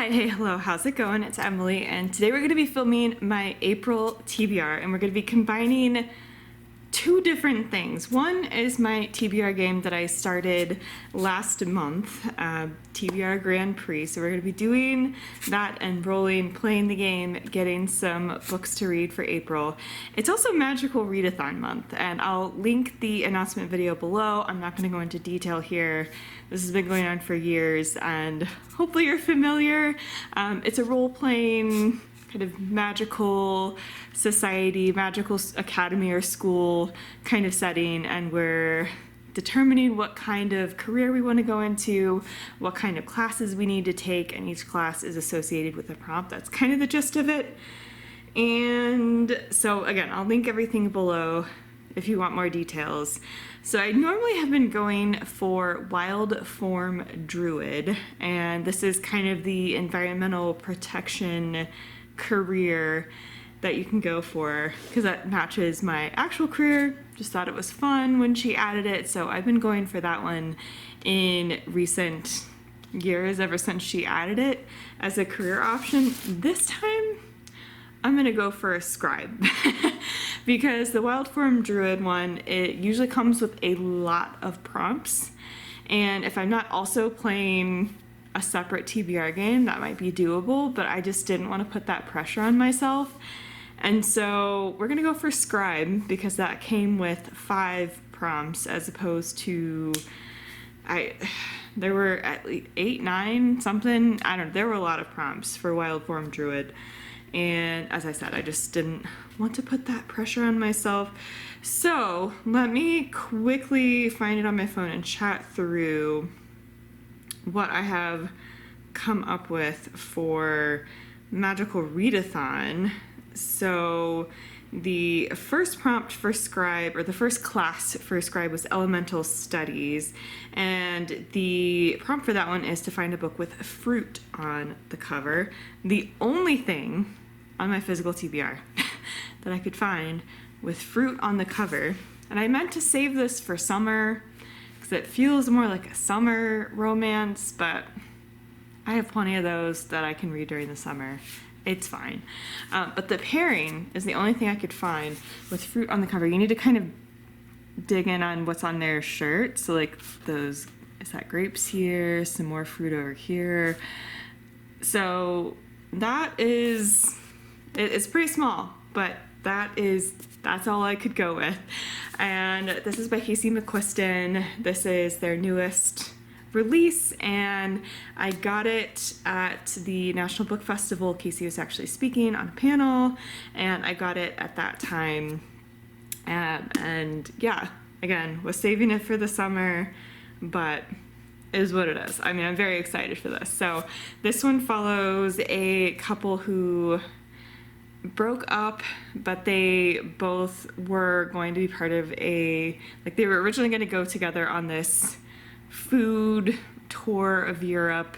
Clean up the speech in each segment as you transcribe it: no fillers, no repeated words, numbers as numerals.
Hi, hey, hello, how's it going? It's Emily, and today we're going to be filming my April TBR, and we're going to be combining two different things. One is my TBR game that I started last month, TBR Grand Prix. So we're going to be doing that and playing the game, getting some books to read for April. It's also Magical Readathon month, and I'll link the announcement video below. I'm not going to go into detail here. This has been going on for years, and hopefully you're familiar. It's a role-playing kind of magical society, magical academy or school kind of setting, and we're determining what kind of career we want to go into, what kind of classes we need to take, and each class is associated with a prompt. That's kind of the gist of it. And so again, I'll link everything below if you want more details. So I normally have been going for Wild Form Druid, and this is kind of the environmental protection career that you can go for because that matches my actual career. Just thought it was fun when she added it, so I've been going for that one in recent years, ever since she added it as a career option. This time I'm gonna go for a scribe because the Wild Form Druid one, it usually comes with a lot of prompts, and if I'm not also playing a separate TBR game, that might be doable, but I just didn't want to put that pressure on myself. And so we're gonna go for scribe because that came with 5 prompts as opposed to there were at least 8, 9 something. I don't know, there were a lot of prompts for Wild Form Druid, and as I said, I just didn't want to put that pressure on myself. So let me quickly find it on my phone and chat through what I have come up with for Magical Readathon. So the first prompt for scribe, or the first class for scribe, was Elemental Studies, and the prompt for that one is to find a book with fruit on the cover. The only thing on my physical TBR that I could find with fruit on the cover, and I meant to save this for summer it feels more like a summer romance, but I have plenty of those that I can read during the summer. It's fine. But the pairing is the only thing I could find with fruit on the cover. You need to kind of dig in on what's on their shirt. So like those, is that grapes here, some more fruit over here. So that is, it's pretty small, but that's all I could go with. And this is by Casey McQuiston. This is their newest release, and I got it at the National Book Festival. Casey was actually speaking on a panel, and I got it at that time. And yeah, again, was saving it for the summer, but it is what it is. I mean, I'm very excited for this. So this one follows a couple who broke up, but they both were going to be part of they were originally going to go together on this food tour of Europe,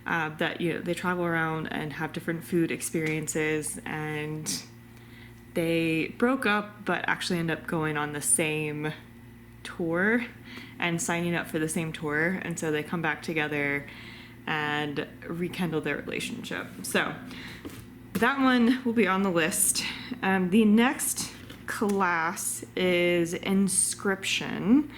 that they travel around and have different food experiences, and they broke up but actually end up going on the same tour and signing up for the same tour, and so they come back together and rekindle their relationship. So that one will be on the list. The next class is Inscription.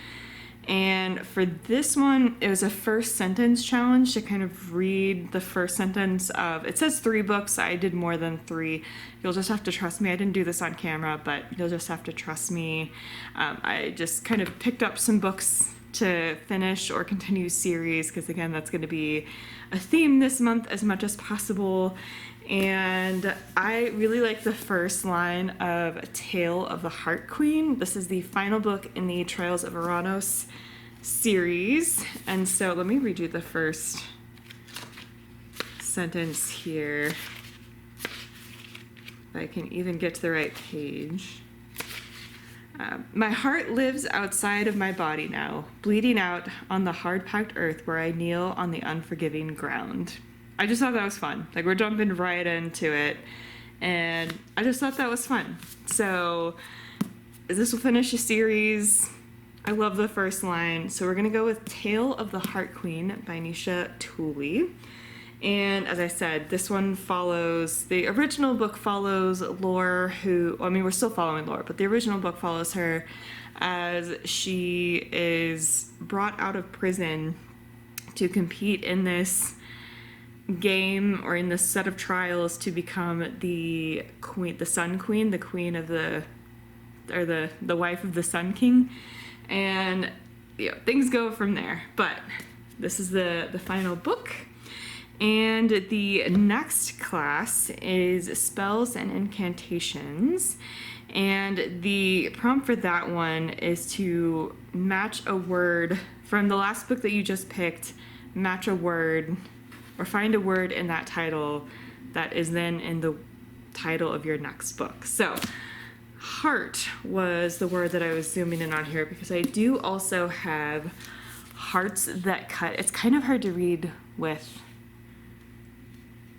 And for this one, it was a first sentence challenge to kind of read the first sentence of, it says 3 books. I did more than 3. You'll just have to trust me. I didn't do this on camera, but you'll just have to trust me. I just kind of picked up some books to finish or continue series, because again, that's going to be a theme this month as much as possible. And I really like the first line of Tale of the Heart Queen. This is the final book in the Trials of Uranus series. And so let me read you the first sentence here, if I can even get to the right page. My heart lives outside of my body now, bleeding out on the hard-packed earth where I kneel on the unforgiving ground. I just thought that was fun. Like, we're jumping right into it, and I just thought that was fun. So this will finish a series. I love the first line. So we're gonna go with Tale of the Heart Queen by Nisha Tooley. And as I said, this one follows, the original book follows Lore, who, I mean, we're still following Lore, but the original book follows her as she is brought out of prison to compete in this game, or in this set of trials, to become the queen, the Sun Queen, the queen of the, or the wife of the Sun King. And things go from there. But this is the final book. And the next class is Spells and Incantations. And the prompt for that one is to match a word from the last book that you just picked, match a word, or find a word in that title that is then in the title of your next book. So, heart was the word that I was zooming in on here, because I do also have Hearts That Cut. It's kind of hard to read with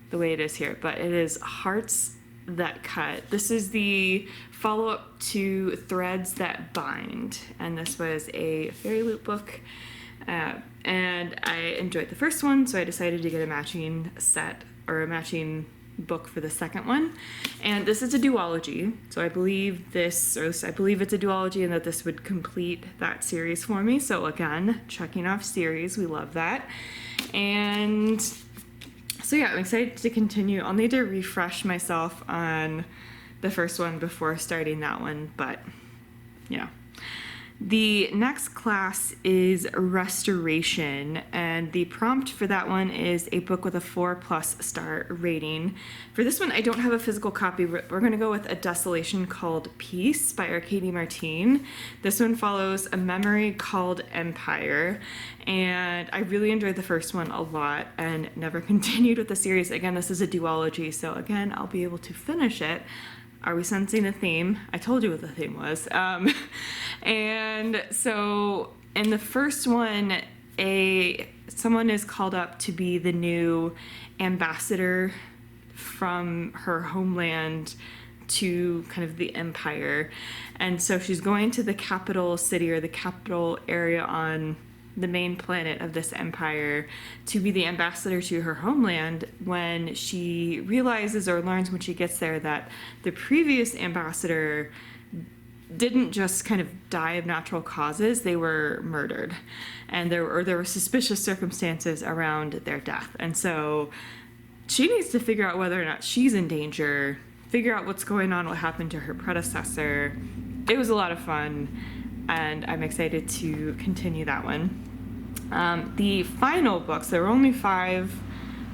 the way it is here, but it is Hearts That Cut. This is the follow-up to Threads That Bind, and this was a fairy loot book, and I enjoyed the first one, so I decided to get a matching set, or a matching book for the second one. And this is a duology, so I believe it's a duology, and that this would complete that series for me. So again, checking off series, we love that. And so yeah, I'm excited to continue. I'll need to refresh myself on the first one before starting that one, but yeah. The next class is Restoration, and the prompt for that one is a book with a 4+ star rating. For this one, I don't have a physical copy. We're going to go with A Desolation Called Peace by Arcady Martine. This one follows A Memory Called Empire, and I really enjoyed the first one a lot and never continued with the series. Again, this is a duology, so again, I'll be able to finish it. Are we sensing a theme? I told you what the theme was. And so in the first one, someone is called up to be the new ambassador from her homeland to kind of the empire. And so she's going to the capital city, or the capital area on the main planet of this empire, to be the ambassador to her homeland, when she realizes, or learns when she gets there, that the previous ambassador didn't just kind of die of natural causes, they were murdered. And there were suspicious circumstances around their death. And so she needs to figure out whether or not she's in danger, figure out what's going on, what happened to her predecessor. It was a lot of fun, and I'm excited to continue that one. The final books, there were only 5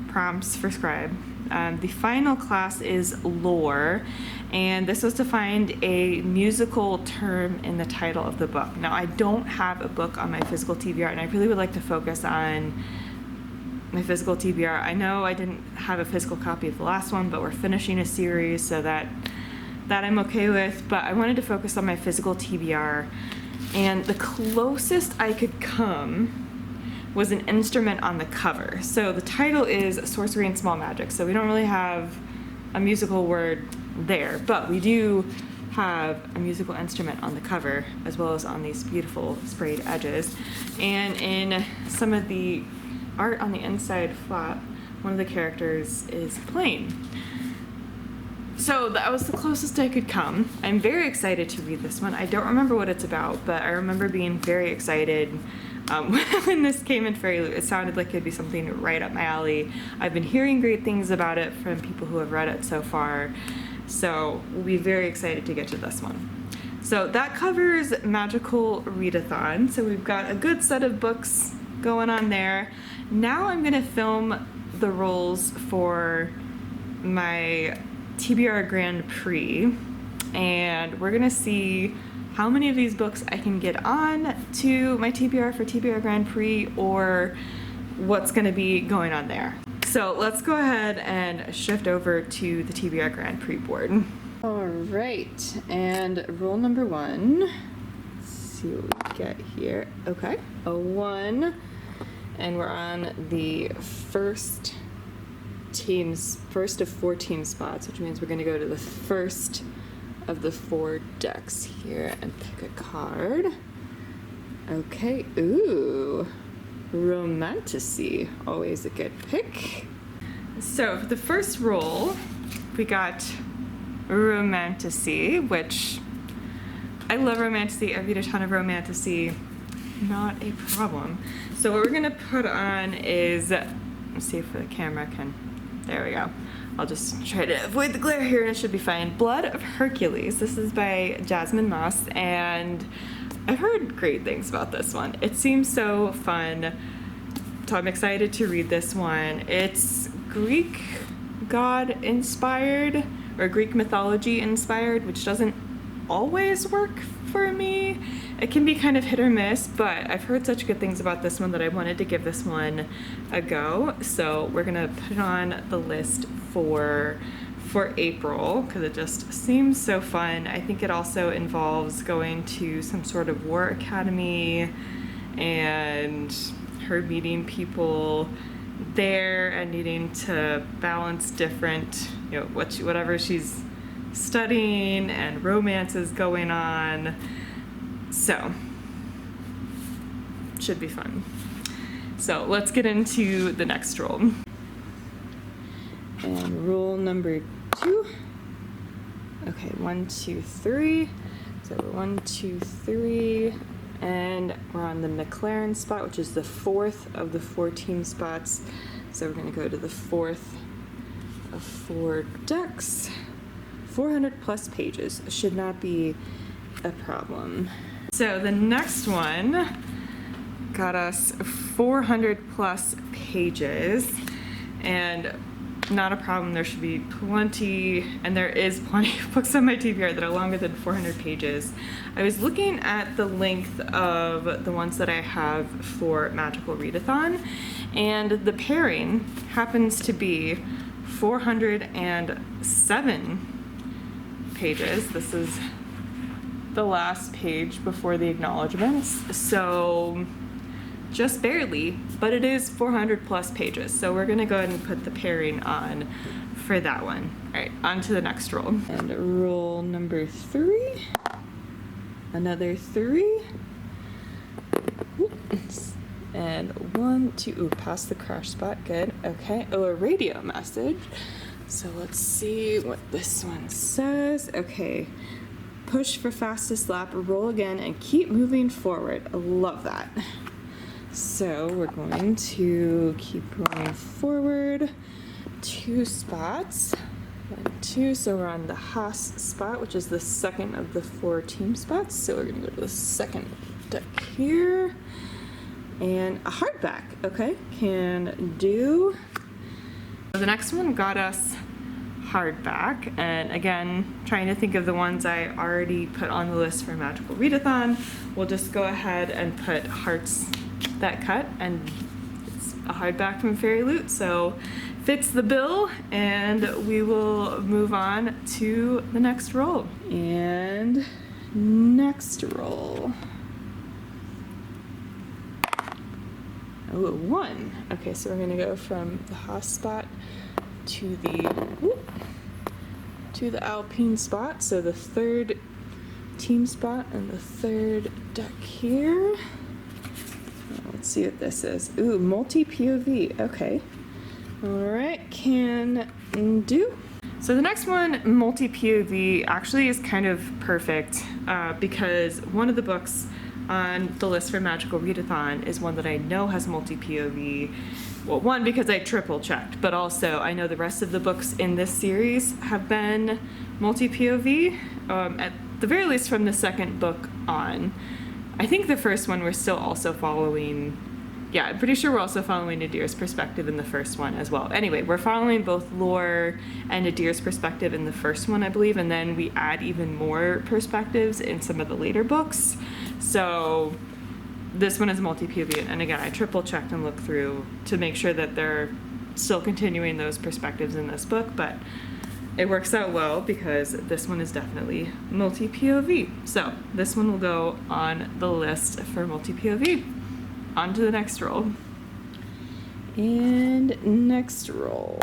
prompts for Scribe. The final class is Lore, and this was to find a musical term in the title of the book. Now, I don't have a book on my physical TBR, and I really would like to focus on my physical TBR. I know I didn't have a physical copy of the last one, but we're finishing a series, so that I'm okay with, but I wanted to focus on my physical TBR. And the closest I could come was an instrument on the cover. So the title is Sorcery and Small Magic, so we don't really have a musical word there, but we do have a musical instrument on the cover, as well as on these beautiful sprayed edges. And in some of the art on the inside flap, one of the characters is playing. So that was the closest I could come. I'm very excited to read this one. I don't remember what it's about, but I remember being very excited when this came in Fairy Loot. It sounded like it'd be something right up my alley. I've been hearing great things about it from people who have read it so far, so we'll be very excited to get to this one. So that covers Magical Readathon. So we've got a good set of books going on there. Now I'm gonna film the rolls for my TBR Grand Prix, and we're gonna see how many of these books I can get on to my TBR for TBR Grand Prix, or what's gonna be going on there. So let's go ahead and shift over to the TBR Grand Prix board. All right, and roll number 1. Let's see what we get here. Okay, a 1, and we're on the first of 4 team spots, which means we're going to go to the first of the 4 decks here and pick a card. Okay, ooh, Romantasy, always a good pick. So for the first roll, we got Romantasy, which I love Romantasy. I read a ton of Romantasy. Not a problem. So what we're gonna put on is, let's see if the camera can, there we go. I'll just try to avoid the glare here and it should be fine. Blood of Hercules. This is by Jasmine Moss, and I've heard great things about this one. It seems so fun, so I'm excited to read this one. It's Greek god inspired, or Greek mythology inspired, which doesn't always work for me. It can be kind of hit or miss, but I've heard such good things about this one that I wanted to give this one a go. So we're gonna put it on the list for April because it just seems so fun. I think it also involves going to some sort of war academy and her meeting people there and needing to balance different, you know, whatever she's studying and romance is going on. So should be fun. So let's get into the next roll. And roll number 2. Okay, 1, 2, 3. So 1, 2, 3. And we're on the McLaren spot, which is the 4th of the 4 team spots. So we're going to go to the 4th of 4 decks. 400 plus pages should not be a problem. So the next one got us 400 plus pages, and not a problem. There should be plenty, and there is plenty of books on my TBR that are longer than 400 pages. I was looking at the length of the ones that I have for Magical Readathon, and the pairing happens to be 407 pages. This is the last page before the acknowledgements, so just barely, but it is 400 plus pages. So we're gonna go ahead and put the pairing on for that one. All right, on to the next roll. And roll number 3, another 3, and 1, 2, ooh, past the crash spot, good, okay. Oh, a radio message. So let's see what this one says. Okay, push for fastest lap, roll again, and keep moving forward. I love that. So we're going to keep going forward 2 spots. 1, 2, so we're on the Haas spot, which is the 2nd of the 4 team spots. So we're gonna go to the 2nd deck here. And a hardback, okay, can do. The next one got us hardback, and again, trying to think of the ones I already put on the list for Magical Readathon. We'll just go ahead and put Hearts That Cut, and it's a hardback from Fairy Loot, so fits the bill, and we will move on to the next roll. And next roll. Oh, a 1. Okay, so we're gonna go from the Haas spot to the Alpine spot, so the 3rd team spot and the 3rd deck here. Let's see what this is. Ooh, multi-POV, okay. All right, can do. So the next one, multi-POV, actually is kind of perfect because one of the books on the list for Magical Readathon is one that I know has multi-POV. Well, one, because I triple checked, but also I know the rest of the books in this series have been multi-POV, at the very least from the 2nd book on. I think the first one we're still also following, yeah, I'm pretty sure we're also following Nadir's perspective in the first one as well. Anyway, we're following both Lore and Nadir's perspective in the first one, I believe, and then we add even more perspectives in some of the later books. So this one is multi-POV, and again, I triple checked and looked through to make sure that they're still continuing those perspectives in this book, but it works out well because this one is definitely multi-POV. So this one will go on the list for multi-POV. On to the next roll. And next roll.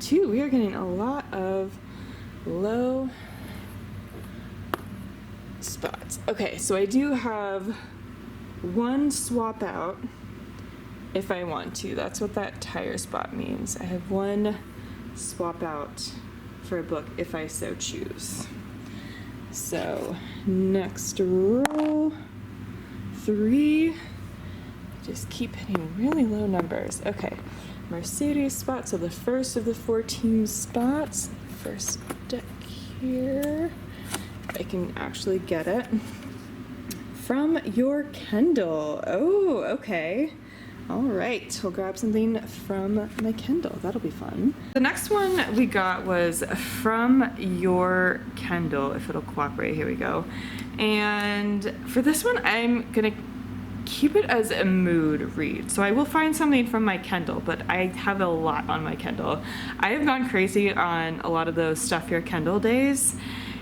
2, we are getting a lot of low spots. Okay, so I do have 1 swap out if I want to. That's what that tire spot means. I have one swap out for a book if I so choose. So next roll, 3. Just keep hitting really low numbers. Okay, Mercedes spot, so the first of the 4 team spots. First deck here, if I can actually get it. From your Kindle. Oh, okay. All right, we'll grab something from my Kindle. That'll be fun. The next one we got was From Your Kindle, if it'll cooperate. Here we go. And for this one, I'm gonna keep it as a mood read. So I will find something from my Kindle, but I have a lot on my Kindle. I have gone crazy on a lot of those Stuff Your Kindle days.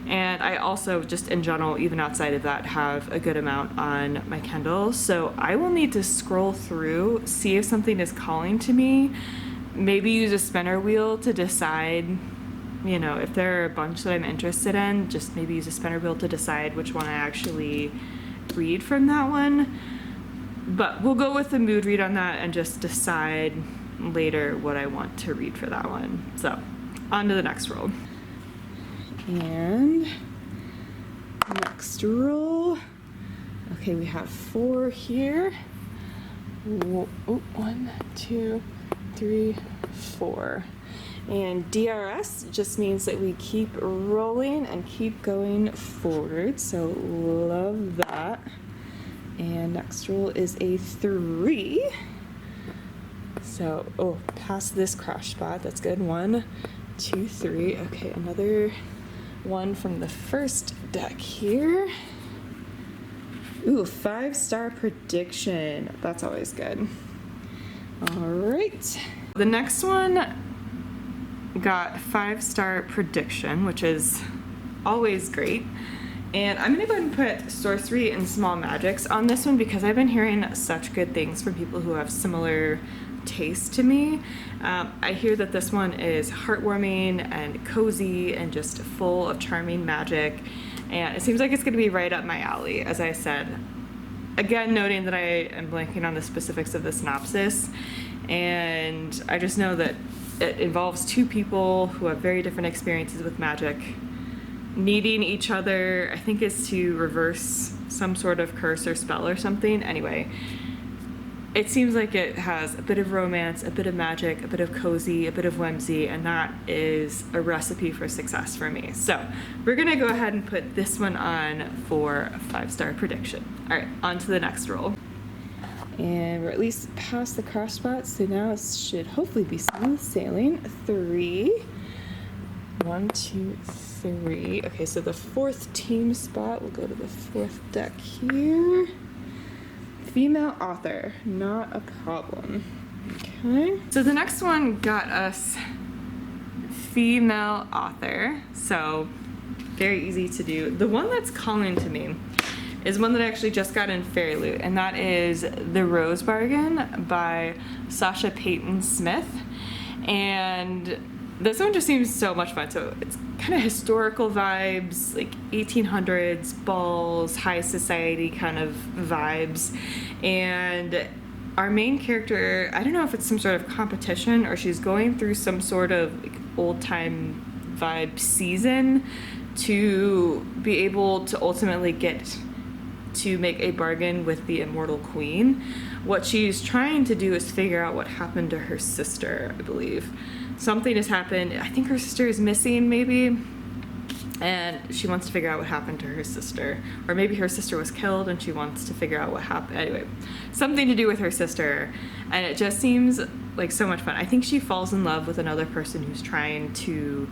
And I also, just in general, even outside of that, have a good amount on my Kindle. So I will need to scroll through, see if something is calling to me, maybe use a spinner wheel to decide, you know, if there are a bunch that I'm interested in, just maybe use a spinner wheel to decide which one I actually read from that one. But we'll go with the mood read on that and just decide later what I want to read for that one. So on to the next roll. And next roll. Okay, we have 4 here. Oh, 1, 2, 3, 4. And DRS just means that we keep rolling and keep going forward. So love that. And next roll is a 3. So, past this crash spot. That's good. 1, 2, 3. Okay, another one from the first deck here. Ooh, 5-star prediction. That's always good. All right. The next one got 5-star prediction, which is always great. And I'm gonna go ahead and put sorcery and small magics on this one because I've been hearing such good things from people who have similar taste to me. I hear that this one is heartwarming and cozy and just full of charming magic, and it seems like it's going to be right up my alley, as I said. Again, noting that I am blanking on the specifics of the synopsis, and I just know that it involves 2 people who have very different experiences with magic, needing each other. I think is to reverse some sort of curse or spell or something. Anyway, it seems like it has a bit of romance, a bit of magic, a bit of cozy, a bit of whimsy, and that is a recipe for success for me. So we're gonna go ahead and put this one on for a 5-star prediction. All right, on to the next roll. And we're at least past the crash spot, so now it should hopefully be smooth sailing. 3. 1, 2, 3. Okay, so the 4th team spot, we'll go to the 4th deck here. Female author, not a problem. Okay. So the next one got us female author, so very easy to do. The one that's calling to me is one that I actually just got in Fairy Loot, and that is The Rose Bargain by Sasha Payton Smith. And this one just seems so much fun. So it's kind of historical vibes, like 1800s, balls, high society kind of vibes. And our main character, I don't know if it's some sort of competition or she's going through some sort of like old-time vibe season to be able to ultimately get to make a bargain with the immortal queen. What she's trying to do is figure out what happened to her sister, I believe. Something has happened. I think her sister is missing, maybe, and she wants to figure out what happened to her sister. Or maybe her sister was killed and she wants to figure out what happened. Anyway, something to do with her sister, and it just seems like so much fun. I think she falls in love with another person who's trying to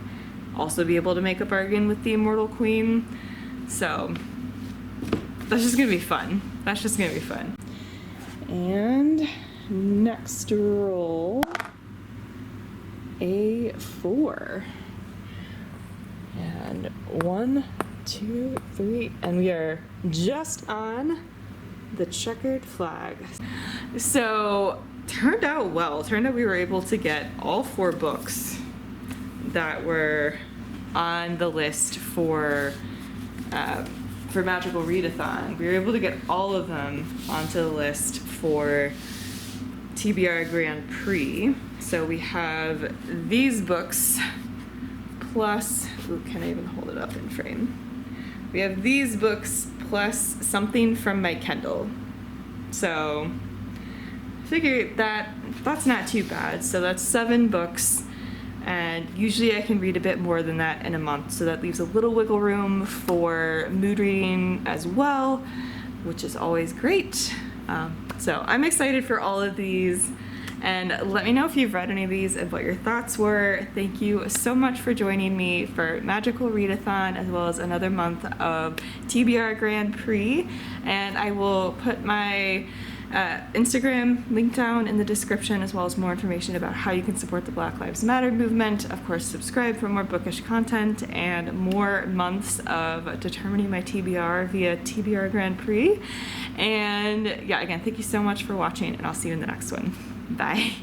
also be able to make a bargain with the immortal queen. So that's just gonna be fun. That's just gonna be fun. And next roll, a 4. And 1, 2, 3, and we are just on the checkered flag. So turned out well. Turned out we were able to get all 4 books that were on the list for Magical Readathon. We were able to get all of them onto the list for TBR Grand Prix. So we have these books plus, ooh, can I even hold it up in frame? We have these books plus something from my Kindle. So I figure that's not too bad. So that's 7 books, and usually I can read a bit more than that in a month. So that leaves a little wiggle room for mood reading as well, which is always great. So I'm excited for all of these, and let me know if you've read any of these and what your thoughts were. Thank you so much for joining me for Magical Readathon, as well as another month of TBR Grand Prix. And I will put my Instagram link down in the description, as well as more information about how you can support the Black Lives Matter movement. Of course, subscribe for more bookish content and more months of determining my TBR via TBR Grand Prix. And yeah, again, thank you so much for watching, and I'll see you in the next one. Bye.